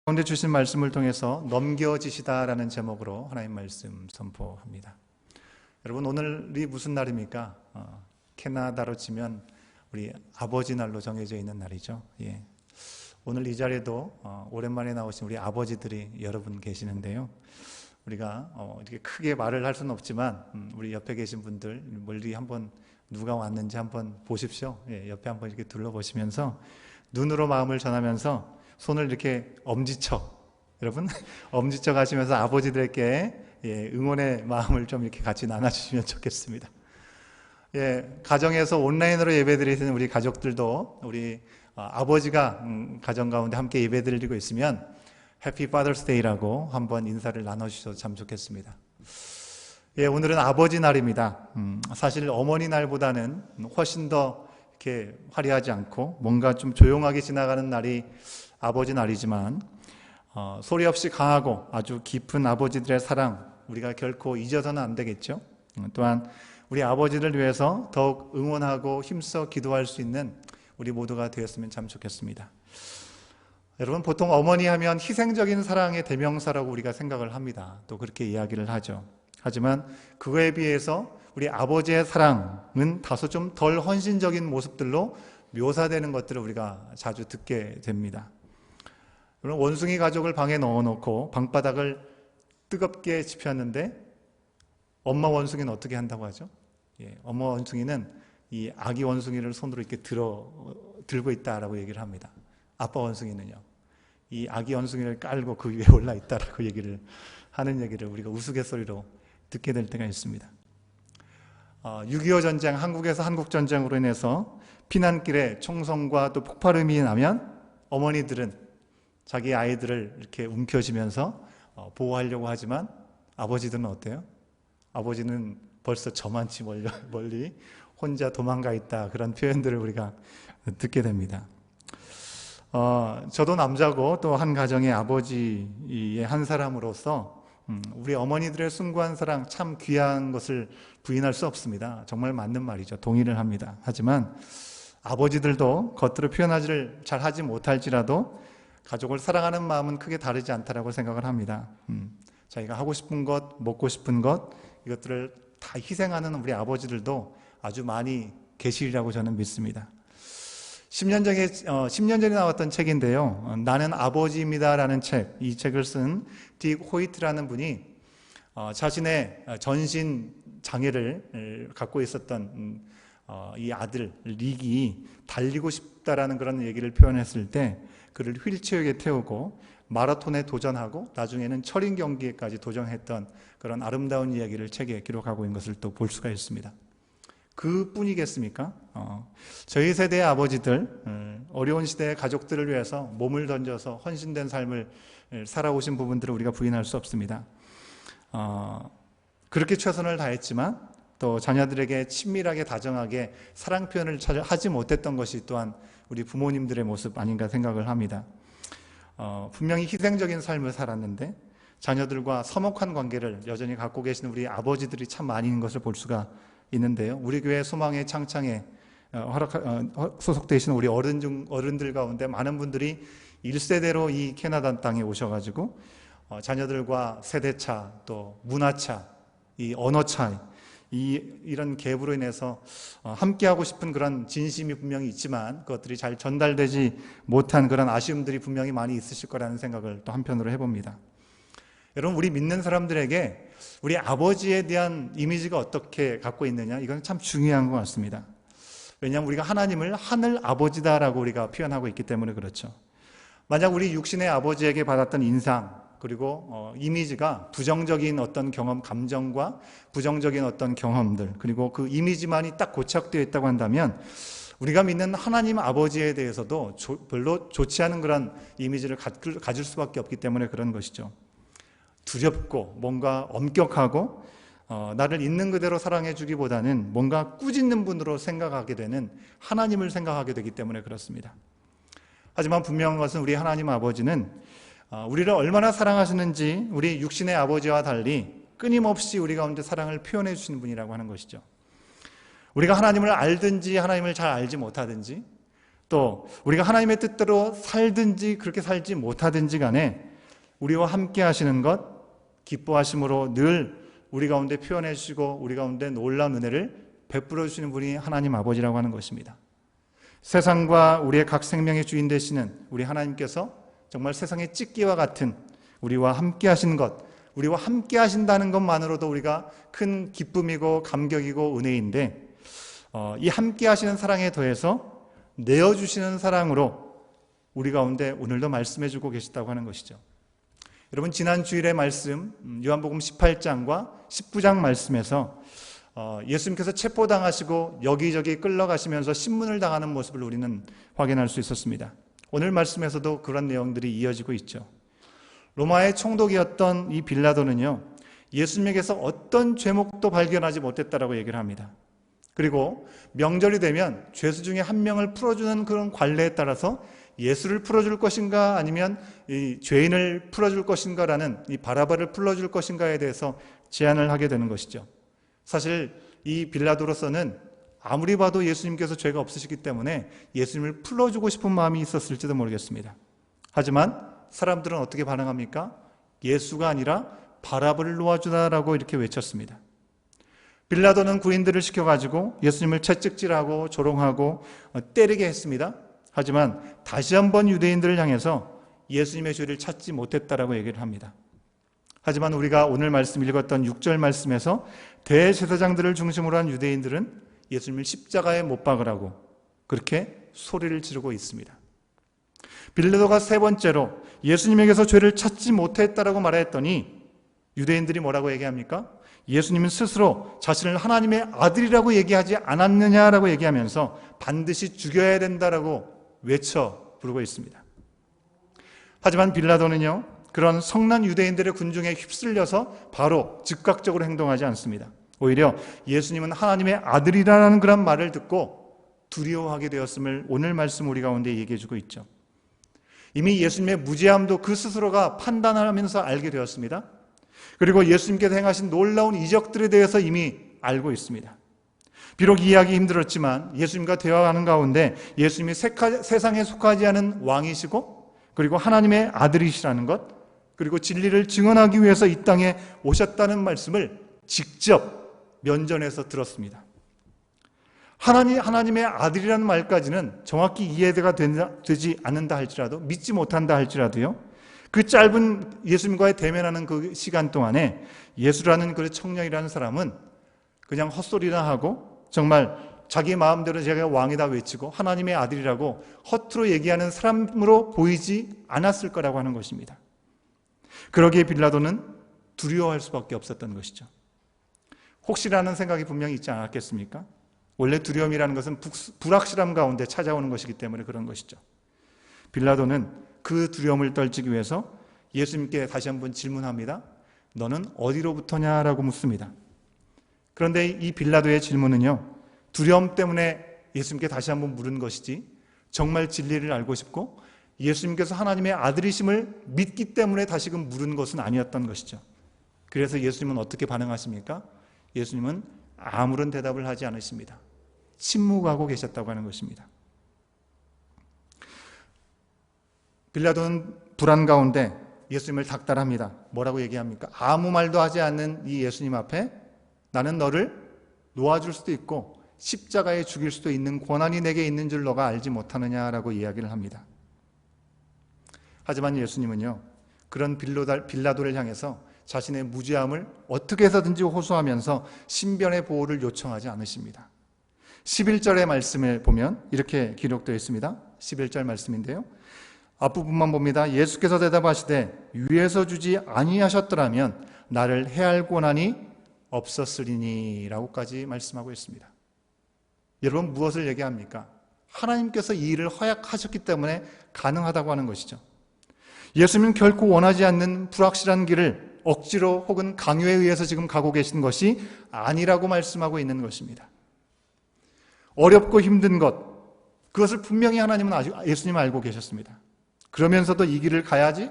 가운데 주신 말씀을 통해서 넘겨지시다라는 제목으로 하나님 말씀 선포합니다. 여러분, 오늘이 무슨 날입니까? 캐나다로 치면 우리 아버지 날로 정해져 있는 날이죠. 예. 오늘 이 자리에도 오랜만에 나오신 우리 아버지들이 여러분 계시는데요. 우리가 이렇게 크게 말을 할 수는 없지만 우리 옆에 계신 분들 멀리 한번 누가 왔는지 한번 보십시오. 예, 옆에 한번 이렇게 둘러보시면서 눈으로 마음을 전하면서 손을 이렇게 엄지척, 여러분 엄지척 하시면서 아버지들에게 응원의 마음을 좀 이렇게 같이 나눠주시면 좋겠습니다. 예, 가정에서 온라인으로 예배드리는 우리 가족들도 우리 아버지가 가정 가운데 함께 예배드리고 있으면 해피 파더스 데이라고 한번 인사를 나눠주셔도 참 좋겠습니다. 예, 오늘은 아버지 날입니다. 사실 어머니 날보다는 훨씬 더 이렇게 화려하지 않고 뭔가 좀 조용하게 지나가는 날이 아버지 날이지만 소리 없이 강하고 아주 깊은 아버지들의 사랑 우리가 결코 잊어서는 안 되겠죠. 또한 우리 아버지를 위해서 더욱 응원하고 힘써 기도할 수 있는 우리 모두가 되었으면 참 좋겠습니다. 여러분, 보통 어머니 하면 희생적인 사랑의 대명사라고 우리가 생각을 합니다. 또 그렇게 이야기를 하죠. 하지만 그거에 비해서 우리 아버지의 사랑은 다소 좀 덜 헌신적인 모습들로 묘사되는 것들을 우리가 자주 듣게 됩니다. 원숭이 가족을 방에 넣어놓고 방바닥을 뜨겁게 지폈는데 엄마 원숭이는 어떻게 한다고 하죠? 예, 엄마 원숭이는 이 아기 원숭이를 손으로 이렇게 들고 있다라고 얘기를 합니다. 아빠 원숭이는요, 이 아기 원숭이를 깔고 그 위에 올라 있다라고 하는 얘기를 우리가 우스갯소리로 듣게 될 때가 있습니다. 6.25 전쟁, 한국에서 한국전쟁으로 인해서 피난길에 총성과 또 폭발음이 나면 어머니들은 자기 아이들을 이렇게 움켜쥐면서 보호하려고 하지만 아버지들은 어때요? 아버지는 벌써 저만치 멀리 혼자 도망가 있다, 그런 표현들을 우리가 듣게 됩니다. 저도 남자고 또 한 가정의 아버지의 한 사람으로서 우리 어머니들의 숭고한 사랑 참 귀한 것을 부인할 수 없습니다. 정말 맞는 말이죠. 동의를 합니다. 하지만 아버지들도 겉으로 표현하지를 잘 하지 못할지라도 가족을 사랑하는 마음은 크게 다르지 않다라고 생각을 합니다. 자기가 하고 싶은 것, 먹고 싶은 것, 이것들을 다 희생하는 우리 아버지들도 아주 많이 계시리라고 저는 믿습니다. 10년 전에 나왔던 책인데요. 나는 아버지입니다라는 책, 이 책을 쓴 딕 호이트라는 분이 자신의 전신 장애를 갖고 있었던 이 아들 릭이 달리고 싶다라는 그런 얘기를 표현했을 때 그를 휠체어에 태우고 마라톤에 도전하고 나중에는 철인 경기에까지 도전했던 그런 아름다운 이야기를 책에 기록하고 있는 것을 또 볼 수가 있습니다. 그뿐이겠습니까? 저희 세대의 아버지들, 어려운 시대의 가족들을 위해서 몸을 던져서 헌신된 삶을 살아오신 부분들을 우리가 부인할 수 없습니다. 그렇게 최선을 다했지만 또 자녀들에게 친밀하게 다정하게 사랑 표현을 하지 못했던 것이 또한 우리 부모님들의 모습 아닌가 생각을 합니다. 분명히 희생적인 삶을 살았는데 자녀들과 서먹한 관계를 여전히 갖고 계시는 우리 아버지들이 참 많이 있는 것을 볼 수가 있는데요. 우리 교회 소망의 창창에 소속되시는 우리 어른들 가운데 많은 분들이 1세대로 이 캐나다 땅에 오셔가지고 자녀들과 세대차 또 문화차, 이 언어차, 이런 갭으로 인해서 함께하고 싶은 그런 진심이 분명히 있지만 그것들이 잘 전달되지 못한 그런 아쉬움들이 분명히 많이 있으실 거라는 생각을 또 한편으로 해봅니다. 여러분, 우리 믿는 사람들에게 우리 아버지에 대한 이미지가 어떻게 갖고 있느냐, 이건 참 중요한 것 같습니다. 왜냐하면 우리가 하나님을 하늘 아버지다라고 우리가 표현하고 있기 때문에 그렇죠. 만약 우리 육신의 아버지에게 받았던 인상 그리고 이미지가 부정적인 어떤 경험, 감정과 부정적인 어떤 경험들, 그리고 그 이미지만이 딱 고착되어 있다고 한다면 우리가 믿는 하나님 아버지에 대해서도 별로 좋지 않은 그런 이미지를 가질 수밖에 없기 때문에 그런 것이죠. 두렵고 뭔가 엄격하고 나를 있는 그대로 사랑해 주기보다는 뭔가 꾸짖는 분으로 생각하게 되는 하나님을 생각하게 되기 때문에 그렇습니다. 하지만 분명한 것은 우리 하나님 아버지는 우리를 얼마나 사랑하시는지 우리 육신의 아버지와 달리 끊임없이 우리 가운데 사랑을 표현해 주시는 분이라고 하는 것이죠. 우리가 하나님을 알든지 하나님을 잘 알지 못하든지 또 우리가 하나님의 뜻대로 살든지 그렇게 살지 못하든지 간에 우리와 함께 하시는 것, 기뻐하심으로 늘 우리 가운데 표현해 주시고 우리 가운데 놀라운 은혜를 베풀어 주시는 분이 하나님 아버지라고 하는 것입니다. 세상과 우리의 각 생명의 주인 되시는 우리 하나님께서 정말 세상의 찍기와 같은 우리와 함께 하시는 것, 우리와 함께 하신다는 것만으로도 우리가 큰 기쁨이고 감격이고 은혜인데 이 함께 하시는 사랑에 더해서 내어주시는 사랑으로 우리 가운데 오늘도 말씀해 주고 계시다고 하는 것이죠. 여러분, 지난 주일의 말씀 요한복음 18장과 19장 말씀에서 예수님께서 체포당하시고 여기저기 끌려가시면서 신문을 당하는 모습을 우리는 확인할 수 있었습니다. 오늘 말씀에서도 그런 내용들이 이어지고 있죠. 로마의 총독이었던 이 빌라도는요, 예수님에게서 어떤 죄목도 발견하지 못했다라고 얘기를 합니다. 그리고 명절이 되면 죄수 중에 한 명을 풀어주는 그런 관례에 따라서 예수를 풀어줄 것인가 아니면 이 죄인을 풀어줄 것인가라는 이 바라바를 풀어줄 것인가에 대해서 제안을 하게 되는 것이죠. 사실 이 빌라도로서는 아무리 봐도 예수님께서 죄가 없으시기 때문에 예수님을 풀어주고 싶은 마음이 있었을지도 모르겠습니다. 하지만 사람들은 어떻게 반응합니까? 예수가 아니라 바라바를 놓아주다라고 이렇게 외쳤습니다. 빌라도는 구인들을 시켜가지고 예수님을 채찍질하고 조롱하고 때리게 했습니다. 하지만 다시 한번 유대인들을 향해서 예수님의 죄를 찾지 못했다라고 얘기를 합니다. 하지만 우리가 오늘 말씀 읽었던 6절 말씀에서 대제사장들을 중심으로 한 유대인들은 예수님을 십자가에 못 박으라고 그렇게 소리를 지르고 있습니다. 빌라도가 세 번째로 예수님에게서 죄를 찾지 못했다라고 말했더니 유대인들이 뭐라고 얘기합니까? 예수님은 스스로 자신을 하나님의 아들이라고 얘기하지 않았느냐라고 얘기하면서 반드시 죽여야 된다라고 외쳐 부르고 있습니다. 하지만 빌라도는요, 그런 성난 유대인들의 군중에 휩쓸려서 바로 즉각적으로 행동하지 않습니다. 오히려 예수님은 하나님의 아들이라는 그런 말을 듣고 두려워하게 되었음을 오늘 말씀 우리 가운데 얘기해주고 있죠. 이미 예수님의 무죄함도 그 스스로가 판단하면서 알게 되었습니다. 그리고 예수님께서 행하신 놀라운 이적들에 대해서 이미 알고 있습니다. 비록 이해하기 힘들었지만 예수님과 대화하는 가운데 예수님이 세상에 속하지 않은 왕이시고 그리고 하나님의 아들이시라는 것, 그리고 진리를 증언하기 위해서 이 땅에 오셨다는 말씀을 직접 면전에서 들었습니다. 하나님의 아들이라는 말까지는 정확히 이해가 되지 않는다 할지라도, 믿지 못한다 할지라도요, 그 짧은 예수님과의 대면하는 그 시간 동안에 예수라는 그 청년이라는 사람은 그냥 헛소리나 하고 정말 자기 마음대로 제가 왕이다 외치고 하나님의 아들이라고 허투루 얘기하는 사람으로 보이지 않았을 거라고 하는 것입니다. 그러기에 빌라도는 두려워할 수밖에 없었던 것이죠. 혹시라는 생각이 분명히 있지 않았겠습니까? 원래 두려움이라는 것은 불확실함 가운데 찾아오는 것이기 때문에 그런 것이죠. 빌라도는 그 두려움을 떨치기 위해서 예수님께 다시 한번 질문합니다. 너는 어디로부터냐라고 묻습니다. 그런데 이 빌라도의 질문은요, 두려움 때문에 예수님께 다시 한번 물은 것이지 정말 진리를 알고 싶고 예수님께서 하나님의 아들이심을 믿기 때문에 다시금 물은 것은 아니었던 것이죠. 그래서 예수님은 어떻게 반응하십니까? 예수님은 아무런 대답을 하지 않으십니다. 침묵하고 계셨다고 하는 것입니다. 빌라도는 불안 가운데 예수님을 닥달합니다. 뭐라고 얘기합니까? 아무 말도 하지 않는 이 예수님 앞에 나는 너를 놓아줄 수도 있고 십자가에 죽일 수도 있는 권한이 내게 있는 줄 너가 알지 못하느냐라고 이야기를 합니다. 하지만 예수님은요, 그런 빌라도를 향해서 자신의 무죄함을 어떻게 해서든지 호소하면서 신변의 보호를 요청하지 않으십니다. 11절의 말씀을 보면 이렇게 기록되어 있습니다. 11절 말씀인데요, 앞부분만 봅니다. 예수께서 대답하시되 위에서 주지 아니하셨더라면 나를 해할 권한이 없었으리니 라고까지 말씀하고 있습니다. 여러분, 무엇을 얘기합니까? 하나님께서 이 일을 허락하셨기 때문에 가능하다고 하는 것이죠. 예수님은 결코 원하지 않는 불확실한 길을 억지로 혹은 강요에 의해서 지금 가고 계신 것이 아니라고 말씀하고 있는 것입니다. 어렵고 힘든 것, 그것을 분명히 예수님은 알고 계셨습니다. 그러면서도 이 길을 가야지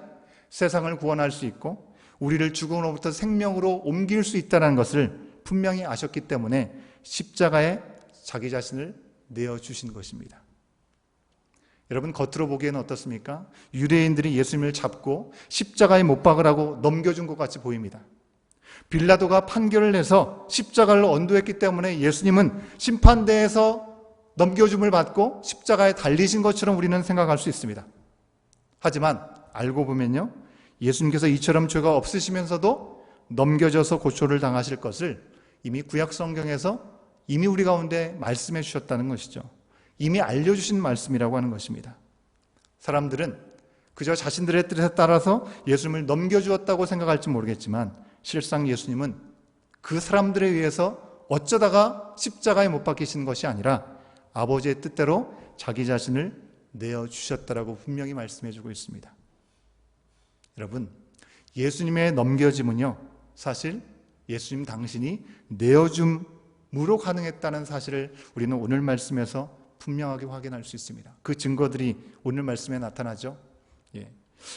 세상을 구원할 수 있고 우리를 죽음으로부터 생명으로 옮길 수 있다는 것을 분명히 아셨기 때문에 십자가에 자기 자신을 내어주신 것입니다. 여러분, 겉으로 보기에는 어떻습니까? 유대인들이 예수님을 잡고 십자가에 못 박으라고 넘겨준 것 같이 보입니다. 빌라도가 판결을 내서 십자가를 언도했기 때문에 예수님은 심판대에서 넘겨줌을 받고 십자가에 달리신 것처럼 우리는 생각할 수 있습니다. 하지만 알고 보면요, 예수님께서 이처럼 죄가 없으시면서도 넘겨져서 고초를 당하실 것을 이미 구약 성경에서 이미 우리 가운데 말씀해 주셨다는 것이죠. 이미 알려주신 말씀이라고 하는 것입니다. 사람들은 그저 자신들의 뜻에 따라서 예수님을 넘겨주었다고 생각할지 모르겠지만 실상 예수님은 그 사람들에 의해서 어쩌다가 십자가에 못 박히신 것이 아니라 아버지의 뜻대로 자기 자신을 내어주셨다라고 분명히 말씀해 주고 있습니다. 여러분, 예수님의 넘겨짐은요, 사실 예수님 당신이 내어줌으로 가능했다는 사실을 우리는 오늘 말씀에서 분명하게 확인할 수 있습니다. 그 증거들이 오늘 말씀에 나타나죠.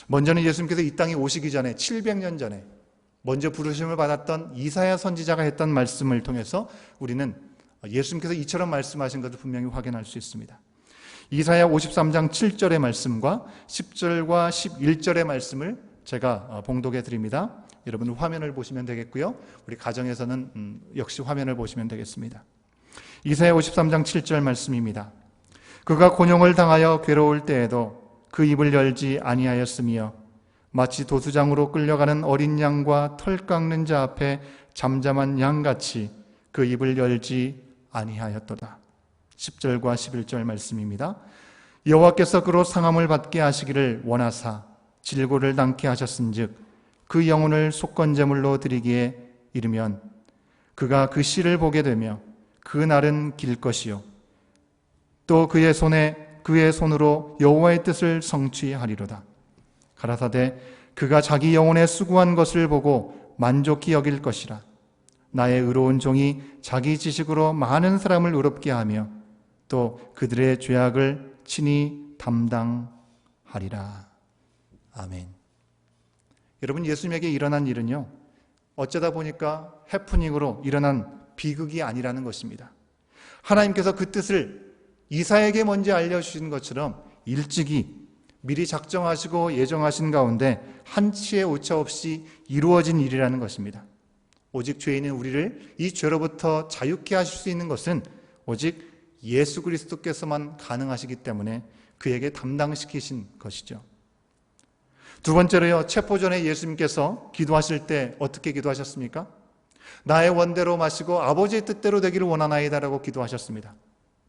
먼저는 예수님께서 이 땅에 오시기 전에 700년 전에 먼저 부르심을 받았던 이사야 선지자가 했던 말씀을 통해서 우리는 예수님께서 이처럼 말씀하신 것을 분명히 확인할 수 있습니다. 이사야 53장 7절의 말씀과 10절과 11절의 말씀을 제가 봉독해 드립니다. 여러분 화면을 보시면 되겠고요. 우리 가정에서는 역시 화면을 보시면 되겠습니다. 이사야 53장 7절 말씀입니다. 그가 곤용을 당하여 괴로울 때에도 그 입을 열지 아니하였으며 마치 도수장으로 끌려가는 어린 양과 털 깎는 자 앞에 잠잠한 양같이 그 입을 열지 아니하였도다. 10절과 11절 말씀입니다. 여호와께서 그로 상함을 받게 하시기를 원하사 질고를 당케 하셨은즉 그 영혼을 속건제물로 드리기에 이르면 그가 그 씨를 보게 되며 그 날은 길 것이요 또 그의 손으로 여호와의 뜻을 성취하리로다. 가라사대 그가 자기 영혼에 수고한 것을 보고 만족히 여길 것이라. 나의 의로운 종이 자기 지식으로 많은 사람을 의롭게 하며 또 그들의 죄악을 친히 담당하리라. 아멘. 여러분, 예수님에게 일어난 일은요, 어쩌다 보니까 해프닝으로 일어난 비극이 아니라는 것입니다. 하나님께서 그 뜻을 이사에게 먼저 알려주신 것처럼 일찍이 미리 작정하시고 예정하신 가운데 한치의 오차 없이 이루어진 일이라는 것입니다. 오직 죄인인 우리를 이 죄로부터 자유케 하실 수 있는 것은 오직 예수 그리스도께서만 가능하시기 때문에 그에게 담당시키신 것이죠. 두 번째로요, 체포 전에 예수님께서 기도하실 때 어떻게 기도하셨습니까? 나의 원대로 마시고 아버지의 뜻대로 되기를 원하나이다라고 기도하셨습니다.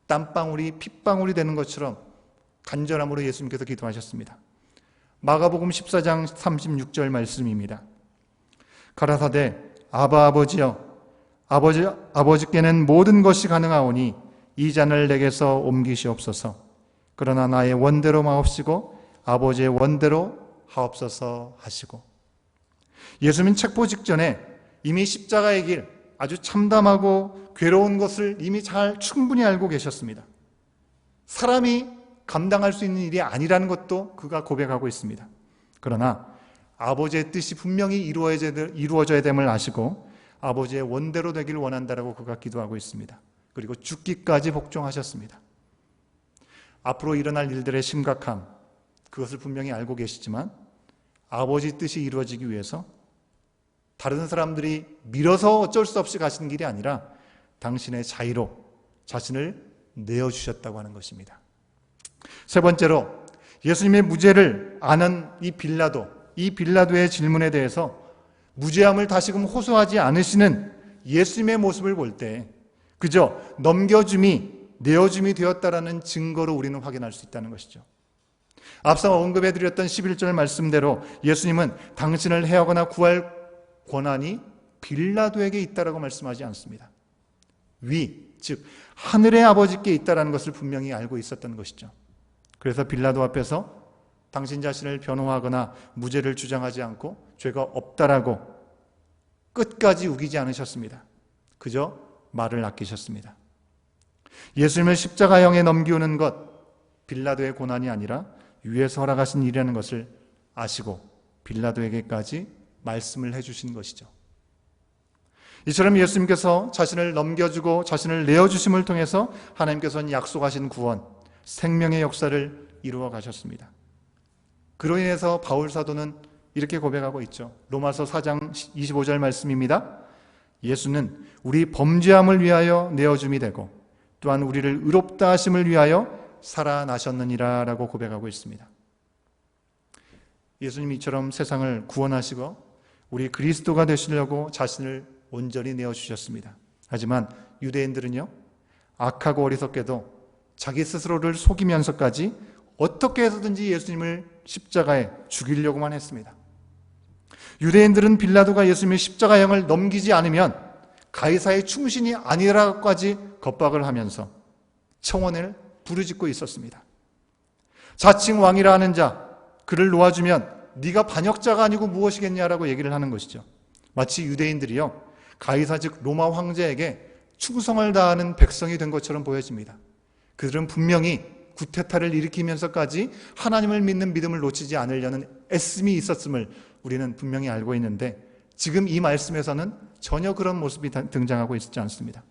땀방울이 핏방울이 되는 것처럼 간절함으로 예수님께서 기도하셨습니다. 마가복음 14장 36절 말씀입니다. 가라사대 아바 아버지여 아버지께는 모든 것이 가능하오니 이 잔을 내게서 옮기시옵소서. 그러나 나의 원대로 마옵시고 아버지의 원대로 하옵소서 하시고, 예수님은 책포 직전에 이미 십자가의 길, 아주 참담하고 괴로운 것을 이미 충분히 알고 계셨습니다. 사람이 감당할 수 있는 일이 아니라는 것도 그가 고백하고 있습니다. 그러나 아버지의 뜻이 분명히 이루어져야 됨을 아시고 아버지의 원대로 되기를 원한다라고 그가 기도하고 있습니다. 그리고 죽기까지 복종하셨습니다. 앞으로 일어날 일들의 심각함, 그것을 분명히 알고 계시지만 아버지 뜻이 이루어지기 위해서 다른 사람들이 밀어서 어쩔 수 없이 가시는 길이 아니라 당신의 자의로 자신을 내어주셨다고 하는 것입니다. 세 번째로 예수님의 무죄를 아는 이 빌라도의 질문에 대해서 무죄함을 다시금 호소하지 않으시는 예수님의 모습을 볼 때 그저 내어줌이 되었다라는 증거로 우리는 확인할 수 있다는 것이죠. 앞서 언급해드렸던 11절 말씀대로 예수님은 당신을 해하거나 구할 권한이 빌라도에게 있다라고 말씀하지 않습니다. 즉 하늘의 아버지께 있다라는 것을 분명히 알고 있었던 것이죠. 그래서 빌라도 앞에서 당신 자신을 변호하거나 무죄를 주장하지 않고 죄가 없다라고 끝까지 우기지 않으셨습니다. 그저 말을 아끼셨습니다. 예수님을 십자가형에 넘기우는 것, 빌라도의 고난이 아니라 위에서 허락하신 일이라는 것을 아시고 빌라도에게까지 말씀을 해주신 것이죠. 이처럼 예수님께서 자신을 넘겨주고 자신을 내어주심을 통해서 하나님께서는 약속하신 구원, 생명의 역사를 이루어 가셨습니다. 그로 인해서 바울 사도는 이렇게 고백하고 있죠. 로마서 4장 25절 말씀입니다. 예수는 우리 범죄함을 위하여 내어줌이 되고 또한 우리를 의롭다 하심을 위하여 살아나셨느니라 라고 고백하고 있습니다. 예수님이 이처럼 세상을 구원하시고 우리 그리스도가 되시려고 자신을 온전히 내어주셨습니다. 하지만 유대인들은요, 악하고 어리석게도 자기 스스로를 속이면서까지 어떻게 해서든지 예수님을 십자가에 죽이려고만 했습니다. 유대인들은 빌라도가 예수님의 십자가형을 넘기지 않으면 가이사의 충신이 아니라고까지 겁박을 하면서 청원을 부르짖고 있었습니다. 자칭 왕이라 하는 자, 그를 놓아주면 네가 반역자가 아니고 무엇이겠냐라고 얘기를 하는 것이죠. 마치 유대인들이요, 가이사 즉 로마 황제에게 충성을 다하는 백성이 된 것처럼 보여집니다. 그들은 분명히 구테타를 일으키면서까지 하나님을 믿는 믿음을 놓치지 않으려는 애씀이 있었음을 우리는 분명히 알고 있는데, 지금 이 말씀에서는 전혀 그런 모습이 등장하고 있지 않습니다.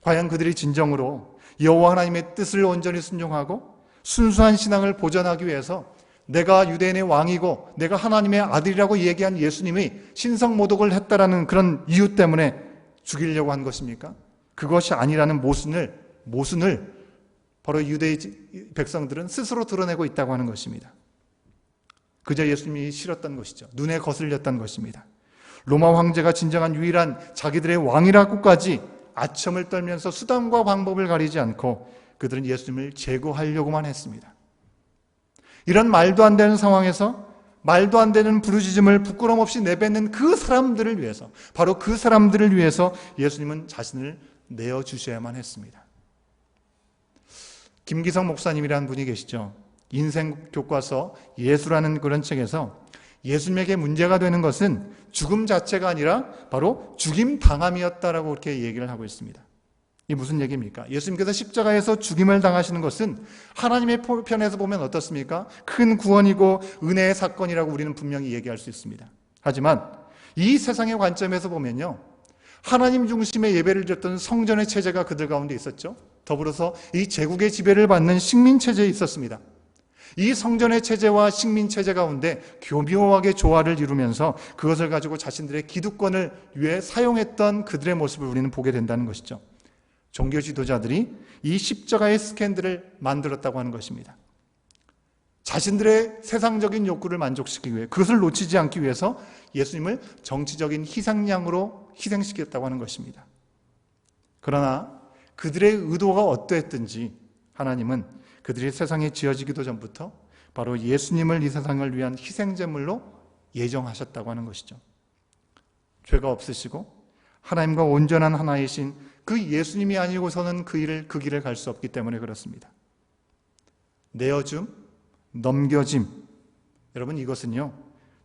과연 그들이 진정으로 여호와 하나님의 뜻을 온전히 순종하고 순수한 신앙을 보존하기 위해서 내가 유대인의 왕이고 내가 하나님의 아들이라고 얘기한 예수님이 신성모독을 했다라는 그런 이유 때문에 죽이려고 한 것입니까? 그것이 아니라는 모순을 바로 유대 백성들은 스스로 드러내고 있다고 하는 것입니다. 그저 예수님이 싫었던 것이죠. 눈에 거슬렸던 것입니다. 로마 황제가 진정한 유일한 자기들의 왕이라고까지 아첨을 떨면서 수단과 방법을 가리지 않고 그들은 예수님을 제거하려고만 했습니다. 이런 말도 안 되는 상황에서 말도 안 되는 부르짖음을 부끄럼 없이 내뱉는 그 사람들을 위해서, 바로 그 사람들을 위해서 예수님은 자신을 내어주셔야만 했습니다. 김기성 목사님이라는 분이 계시죠. 인생 교과서 예수라는 그런 책에서 예수님에게 문제가 되는 것은 죽음 자체가 아니라 바로 죽임 당함이었다라고 그렇게 얘기를 하고 있습니다. 이게 무슨 얘기입니까? 예수님께서 십자가에서 죽임을 당하시는 것은 하나님의 편에서 보면 어떻습니까? 큰 구원이고 은혜의 사건이라고 우리는 분명히 얘기할 수 있습니다. 하지만 이 세상의 관점에서 보면요, 하나님 중심의 예배를 드렸던 성전의 체제가 그들 가운데 있었죠. 더불어서 이 제국의 지배를 받는 식민체제에 있었습니다. 이 성전의 체제와 식민체제 가운데 교묘하게 조화를 이루면서 그것을 가지고 자신들의 기득권을 위해 사용했던 그들의 모습을 우리는 보게 된다는 것이죠. 종교 지도자들이 이 십자가의 스캔들을 만들었다고 하는 것입니다. 자신들의 세상적인 욕구를 만족시키기 위해, 그것을 놓치지 않기 위해서 예수님을 정치적인 희생양으로 희생시켰다고 하는 것입니다. 그러나 그들의 의도가 어떠했든지 하나님은 그들이 세상에 지어지기도 전부터 바로 예수님을 이 세상을 위한 희생제물로 예정하셨다고 하는 것이죠. 죄가 없으시고 하나님과 온전한 하나이신 그 예수님이 아니고서는 그 길을 갈 수 없기 때문에 그렇습니다. 내어줌, 넘겨짐, 여러분 이것은요,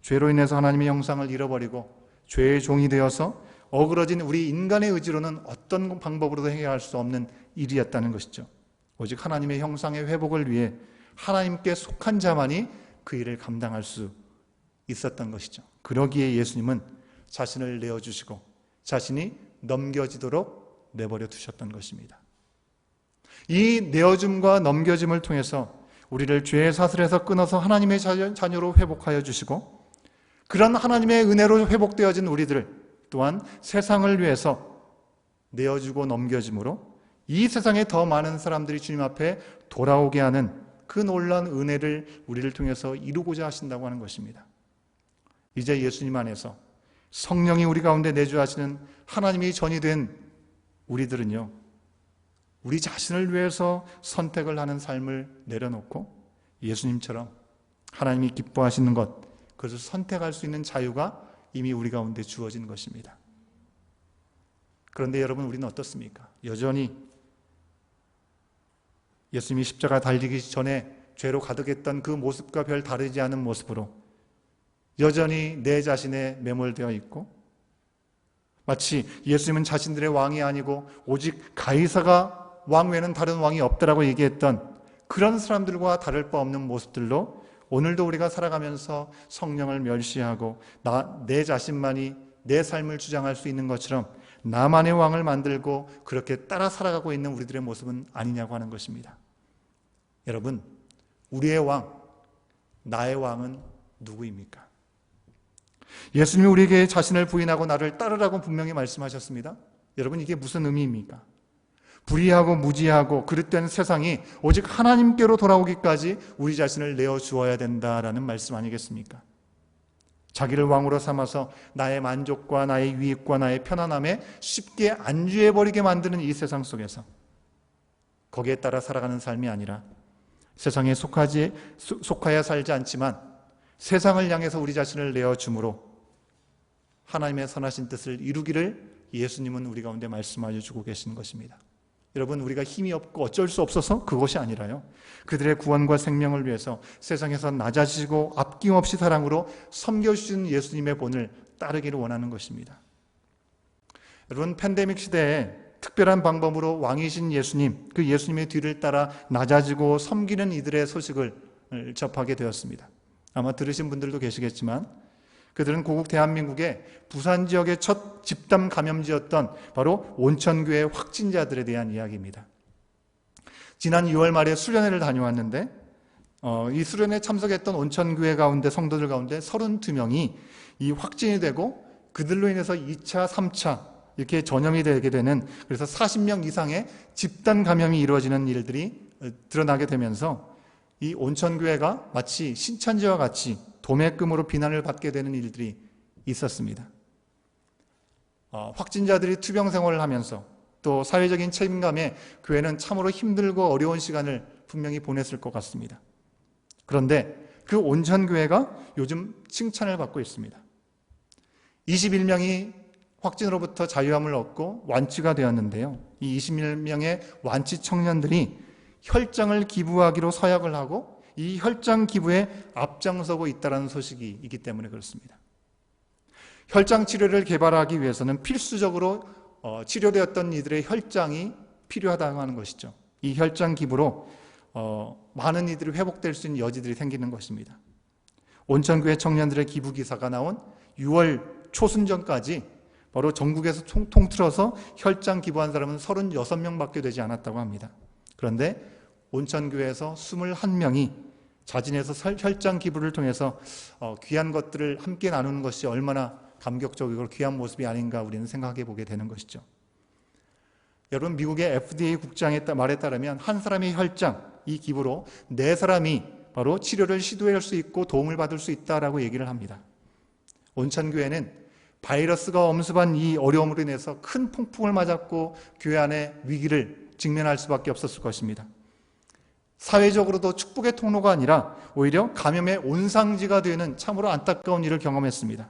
죄로 인해서 하나님의 형상을 잃어버리고 죄의 종이 되어서 어그러진 우리 인간의 의지로는 어떤 방법으로도 해결할 수 없는 일이었다는 것이죠. 오직 하나님의 형상의 회복을 위해 하나님께 속한 자만이 그 일을 감당할 수 있었던 것이죠. 그러기에 예수님은 자신을 내어주시고 자신이 넘겨지도록 내버려 두셨던 것입니다. 이 내어줌과 넘겨짐을 통해서 우리를 죄의 사슬에서 끊어서 하나님의 자녀로 회복하여 주시고, 그런 하나님의 은혜로 회복되어진 우리들 또한 세상을 위해서 내어주고 넘겨짐으로 이 세상에 더 많은 사람들이 주님 앞에 돌아오게 하는 그 놀라운 은혜를 우리를 통해서 이루고자 하신다고 하는 것입니다. 이제 예수님 안에서 성령이 우리 가운데 내주하시는 하나님이 전이 된 우리들은요, 우리 자신을 위해서 선택을 하는 삶을 내려놓고 예수님처럼 하나님이 기뻐하시는 것, 그것을 선택할 수 있는 자유가 이미 우리 가운데 주어진 것입니다. 그런데 여러분, 우리는 어떻습니까? 여전히 예수님이 십자가 달리기 전에 죄로 가득했던 그 모습과 별 다르지 않은 모습으로 여전히 내 자신에 매몰되어 있고, 마치 예수님은 자신들의 왕이 아니고 오직 가이사가 왕 외에는 다른 왕이 없다라고 얘기했던 그런 사람들과 다를 바 없는 모습들로 오늘도 우리가 살아가면서 성령을 멸시하고 내 자신만이 내 삶을 주장할 수 있는 것처럼 나만의 왕을 만들고 그렇게 따라 살아가고 있는 우리들의 모습은 아니냐고 하는 것입니다. 여러분, 우리의 왕, 나의 왕은 누구입니까? 예수님이 우리에게 자신을 부인하고 나를 따르라고 분명히 말씀하셨습니다. 여러분, 이게 무슨 의미입니까? 불의하고 무지하고 그릇된 세상이 오직 하나님께로 돌아오기까지 우리 자신을 내어주어야 된다라는 말씀 아니겠습니까? 자기를 왕으로 삼아서 나의 만족과 나의 유익과 나의 편안함에 쉽게 안주해버리게 만드는 이 세상 속에서 거기에 따라 살아가는 삶이 아니라 세상에 속하여 살지 않지만 세상을 향해서 우리 자신을 내어줌으로 하나님의 선하신 뜻을 이루기를 예수님은 우리 가운데 말씀하여 주고 계시는 것입니다. 여러분, 우리가 힘이 없고 어쩔 수 없어서 그것이 아니라요, 그들의 구원과 생명을 위해서 세상에서 낮아지고 아낌없이 사랑으로 섬겨주신 예수님의 본을 따르기를 원하는 것입니다. 여러분, 팬데믹 시대에 특별한 방법으로 왕이신 예수님, 그 예수님의 뒤를 따라 낮아지고 섬기는 이들의 소식을 접하게 되었습니다. 아마 들으신 분들도 계시겠지만 그들은 고국 대한민국의 부산 지역의 첫 집단 감염지였던 바로 온천교회 확진자들에 대한 이야기입니다. 지난 6월 말에 수련회를 다녀왔는데 이 수련회에 참석했던 온천교회 가운데 성도들 가운데 32명이 이 확진이 되고 그들로 인해서 2차, 3차 이렇게 전염이 되게 되는, 그래서 40명 이상의 집단 감염이 이루어지는 일들이 드러나게 되면서 이 온천교회가 마치 신천지와 같이 도매금으로 비난을 받게 되는 일들이 있었습니다. 확진자들이 투병 생활을 하면서 또 사회적인 책임감에 교회는 참으로 힘들고 어려운 시간을 분명히 보냈을 것 같습니다. 그런데 그 온천교회가 요즘 칭찬을 받고 있습니다. 21명이 확진으로부터 자유함을 얻고 완치가 되었는데요, 이 21명의 완치 청년들이 혈장을 기부하기로 서약을 하고 이 혈장 기부에 앞장서고 있다는 소식이 있기 때문에 그렇습니다. 혈장 치료를 개발하기 위해서는 필수적으로 치료되었던 이들의 혈장이 필요하다고 하는 것이죠. 이 혈장 기부로 많은 이들이 회복될 수 있는 여지들이 생기는 것입니다. 온천교회 청년들의 기부 기사가 나온 6월 초순전까지 바로 전국에서 통틀어서 혈장 기부한 사람은 36명밖에 되지 않았다고 합니다. 그런데 온천교회에서 21명이 자진해서 혈장 기부를 통해서 귀한 것들을 함께 나누는 것이 얼마나 감격적이고 귀한 모습이 아닌가 우리는 생각해 보게 되는 것이죠. 여러분, 미국의 FDA 국장의 말에 따르면 한 사람의 혈장, 이 기부로 4사람이 바로 치료를 시도할 수 있고 도움을 받을 수 있다라고 얘기를 합니다. 온천교회는 바이러스가 엄습한 이 어려움으로 인해서 큰 폭풍을 맞았고 교회 안의 위기를 직면할 수밖에 없었을 것입니다. 사회적으로도 축복의 통로가 아니라 오히려 감염의 온상지가 되는 참으로 안타까운 일을 경험했습니다.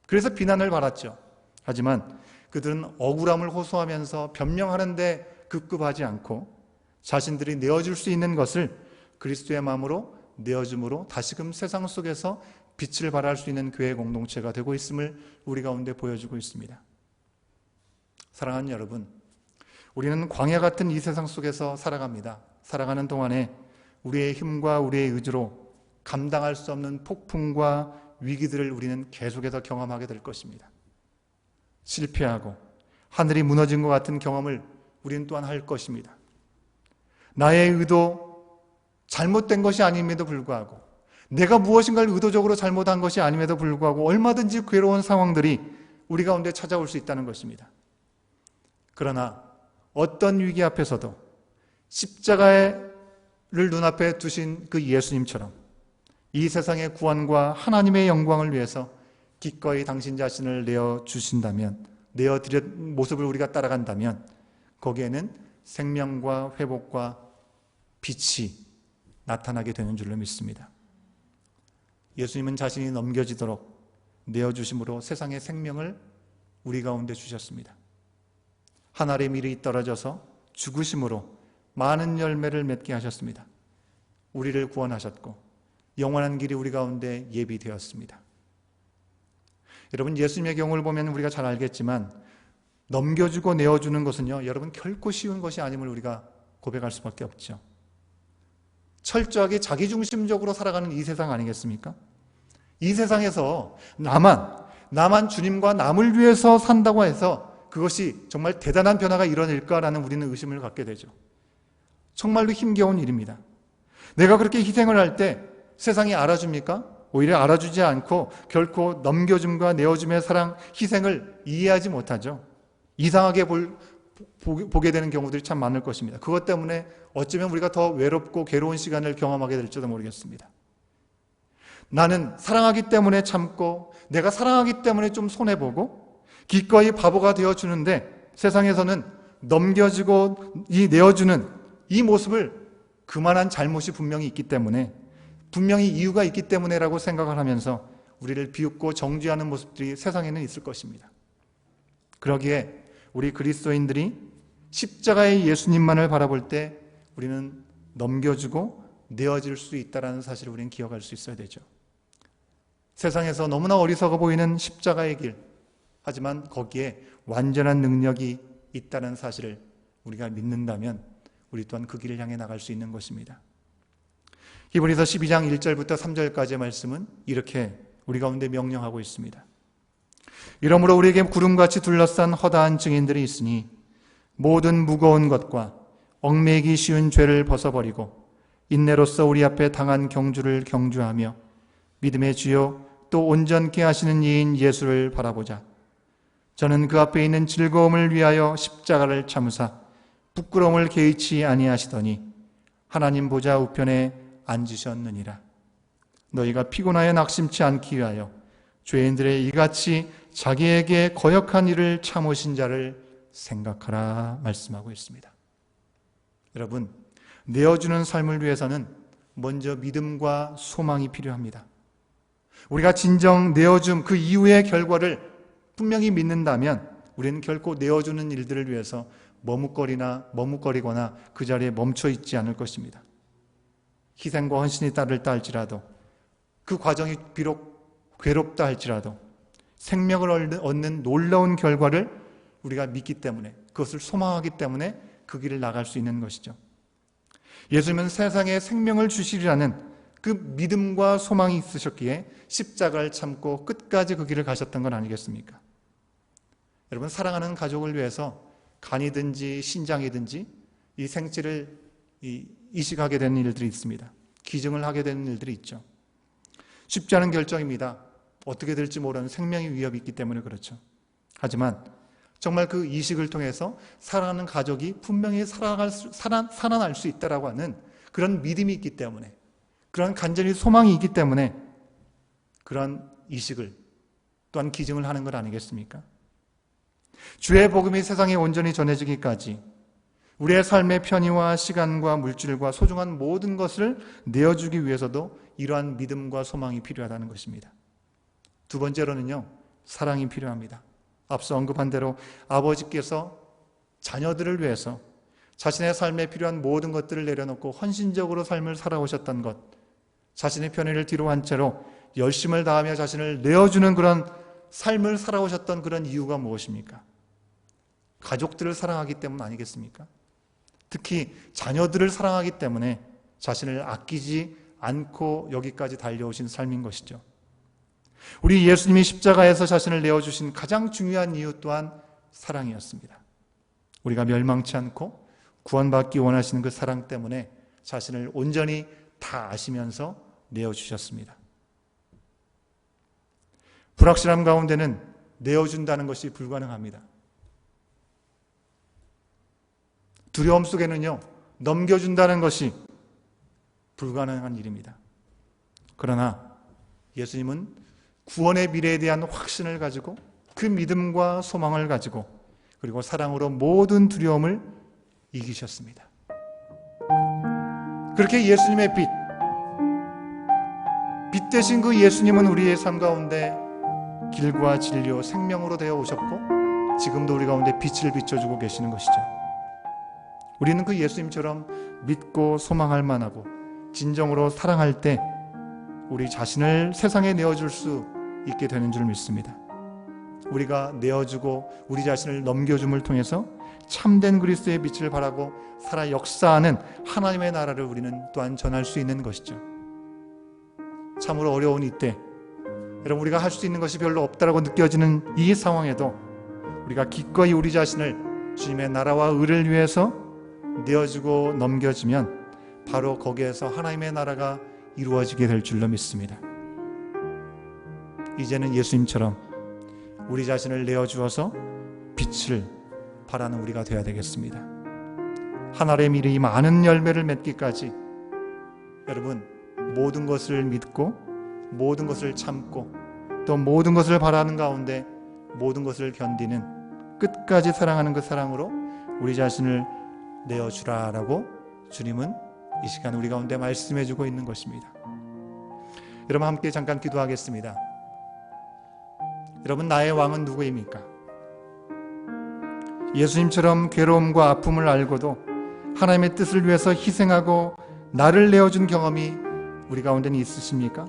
그래서 비난을 받았죠. 하지만 그들은 억울함을 호소하면서 변명하는데 급급하지 않고 자신들이 내어줄 수 있는 것을 그리스도의 마음으로 내어줌으로 다시금 세상 속에서 빛을 발할 수 있는 교회 공동체가 되고 있음을 우리 가운데 보여주고 있습니다. 사랑하는 여러분, 우리는 광야 같은 이 세상 속에서 살아갑니다. 살아가는 동안에 우리의 힘과 우리의 의지로 감당할 수 없는 폭풍과 위기들을 우리는 계속해서 경험하게 될 것입니다. 실패하고 하늘이 무너진 것 같은 경험을 우리는 또한 할 것입니다. 나의 의도 잘못된 것이 아님에도 불구하고 내가 무엇인가를 의도적으로 잘못한 것이 아님에도 불구하고 얼마든지 괴로운 상황들이 우리 가운데 찾아올 수 있다는 것입니다. 그러나 어떤 위기 앞에서도 십자가를 눈앞에 두신 그 예수님처럼 이 세상의 구원과 하나님의 영광을 위해서 기꺼이 당신 자신을 내어주신다면, 내어드린 모습을 우리가 따라간다면 거기에는 생명과 회복과 빛이 나타나게 되는 줄로 믿습니다. 예수님은 자신이 넘겨지도록 내어주심으로 세상의 생명을 우리 가운데 주셨습니다. 한 알의 밀이 떨어져서 죽으심으로 많은 열매를 맺게 하셨습니다. 우리를 구원하셨고 영원한 길이 우리 가운데 예비되었습니다. 여러분, 예수님의 경우를 보면 우리가 잘 알겠지만 넘겨주고 내어주는 것은요, 여러분 결코 쉬운 것이 아님을 우리가 고백할 수밖에 없죠. 철저하게 자기중심적으로 살아가는 이 세상 아니겠습니까? 이 세상에서 나만 주님과 남을 위해서 산다고 해서 그것이 정말 대단한 변화가 일어날까라는 우리는 의심을 갖게 되죠. 정말로 힘겨운 일입니다. 내가 그렇게 희생을 할 때 세상이 알아줍니까? 오히려 알아주지 않고 결코 넘겨줌과 내어줌의 사랑, 희생을 이해하지 못하죠. 이상하게 보게 되는 경우들이 참 많을 것입니다. 그것 때문에 어쩌면 우리가 더 외롭고 괴로운 시간을 경험하게 될지도 모르겠습니다. 나는 사랑하기 때문에 참고, 내가 사랑하기 때문에 좀 손해보고 기꺼이 바보가 되어주는데, 세상에서는 넘겨주고 내어주는 이 모습을 그만한 잘못이 분명히 있기 때문에, 분명히 이유가 있기 때문에라고 생각을 하면서 우리를 비웃고 정죄하는 모습들이 세상에는 있을 것입니다. 그러기에 우리 그리스도인들이 십자가의 예수님만을 바라볼 때 우리는 넘겨주고 내어질 수 있다는 사실을 우리는 기억할 수 있어야 되죠. 세상에서 너무나 어리석어 보이는 십자가의 길, 하지만 거기에 완전한 능력이 있다는 사실을 우리가 믿는다면 우리 또한 그 길을 향해 나갈 수 있는 것입니다. 히브리서 12장 1절부터 3절까지의 말씀은 이렇게 우리 가운데 명령하고 있습니다. 이러므로 우리에게 구름같이 둘러싼 허다한 증인들이 있으니 모든 무거운 것과 얽매이기 쉬운 죄를 벗어버리고 인내로서 우리 앞에 당한 경주를 경주하며 믿음의 주요 또 온전케 하시는 이인 예수를 바라보자. 저는 그 앞에 있는 즐거움을 위하여 십자가를 참으사 부끄러움을 개의치 아니하시더니 하나님 보좌 우편에 앉으셨느니라. 너희가 피곤하여 낙심치 않기 위하여 죄인들의 이같이 자기에게 거역한 일을 참으신 자를 생각하라 말씀하고 있습니다. 여러분, 내어주는 삶을 위해서는 먼저 믿음과 소망이 필요합니다. 우리가 진정 내어줌 그 이후의 결과를 분명히 믿는다면 우리는 결코 내어주는 일들을 위해서 머뭇거리거나 그 자리에 멈춰 있지 않을 것입니다. 희생과 헌신이 따르다 할지라도, 그 과정이 비록 괴롭다 할지라도 생명을 얻는 놀라운 결과를 우리가 믿기 때문에, 그것을 소망하기 때문에 그 길을 나갈 수 있는 것이죠. 예수님은 세상에 생명을 주시리라는 그 믿음과 소망이 있으셨기에 십자가를 참고 끝까지 그 길을 가셨던 건 아니겠습니까? 여러분, 사랑하는 가족을 위해서 간이든지 신장이든지 이 생체를 이식하게 되는 일들이 있습니다. 기증을 하게 되는 일들이 있죠. 쉽지 않은 결정입니다. 어떻게 될지 모르는 생명의 위협이 있기 때문에 그렇죠. 하지만 정말 그 이식을 통해서 사랑하는 가족이 분명히 살아날 수 있다라고 하는 그런 믿음이 있기 때문에, 그런 간절히 소망이 있기 때문에 그런 이식을 또한 기증을 하는 것 아니겠습니까? 주의 복음이 세상에 온전히 전해지기까지 우리의 삶의 편의와 시간과 물질과 소중한 모든 것을 내어주기 위해서도 이러한 믿음과 소망이 필요하다는 것입니다. 두 번째로는요, 사랑이 필요합니다. 앞서 언급한 대로 아버지께서 자녀들을 위해서 자신의 삶에 필요한 모든 것들을 내려놓고 헌신적으로 삶을 살아오셨던 것, 자신의 편의를 뒤로 한 채로 열심을 다하며 자신을 내어주는 그런 삶을 살아오셨던 그런 이유가 무엇입니까? 가족들을 사랑하기 때문 아니겠습니까? 특히 자녀들을 사랑하기 때문에 자신을 아끼지 않고 여기까지 달려오신 삶인 것이죠. 우리 예수님이 십자가에서 자신을 내어주신 가장 중요한 이유 또한 사랑이었습니다. 우리가 멸망치 않고 구원받기 원하시는 그 사랑 때문에 자신을 온전히 다 아시면서 내어주셨습니다. 불확실함 가운데는 내어준다는 것이 불가능합니다. 두려움 속에는요, 넘겨준다는 것이 불가능한 일입니다. 그러나 예수님은 구원의 미래에 대한 확신을 가지고 그 믿음과 소망을 가지고 그리고 사랑으로 모든 두려움을 이기셨습니다. 그렇게 예수님의 빛 되신 그 예수님은 우리의 삶 가운데 길과 진리요 생명으로 되어 오셨고 지금도 우리 가운데 빛을 비춰주고 계시는 것이죠. 우리는 그 예수님처럼 믿고 소망할 만하고 진정으로 사랑할 때 우리 자신을 세상에 내어줄 수 있게 되는 줄 믿습니다. 우리가 내어주고 우리 자신을 넘겨줌을 통해서 참된 그리스도의 빛을 바라고 살아 역사하는 하나님의 나라를 우리는 또한 전할 수 있는 것이죠. 참으로 어려운 이때, 여러분, 우리가 할 수 있는 것이 별로 없다라고 느껴지는 이 상황에도 우리가 기꺼이 우리 자신을 주님의 나라와 의를 위해서 내어주고 넘겨주면 바로 거기에서 하나님의 나라가 이루어지게 될 줄로 믿습니다. 이제는 예수님처럼 우리 자신을 내어주어서 빛을 발하는 우리가 되어야 되겠습니다. 하나님의 일이 많은 열매를 맺기까지 여러분 모든 것을 믿고 모든 것을 참고 또 모든 것을 바라는 가운데 모든 것을 견디는 끝까지 사랑하는 그 사랑으로 우리 자신을 내어주라라고 주님은 이 시간 우리 가운데 말씀해 주고 있는 것입니다. 여러분 함께 잠깐 기도하겠습니다. 여러분 나의 왕은 누구입니까? 예수님처럼 괴로움과 아픔을 알고도 하나님의 뜻을 위해서 희생하고 나를 내어준 경험이 우리 가운데는 있으십니까?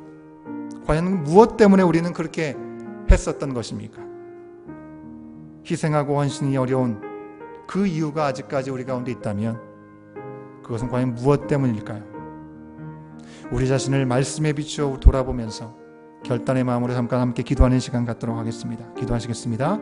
과연 무엇 때문에 우리는 그렇게 했었던 것입니까? 희생하고 헌신이 어려운 그 이유가 아직까지 우리 가운데 있다면 그것은 과연 무엇 때문일까요? 우리 자신을 말씀에 비추어 돌아보면서 결단의 마음으로 잠깐 함께 기도하는 시간 갖도록 하겠습니다. 기도하시겠습니다.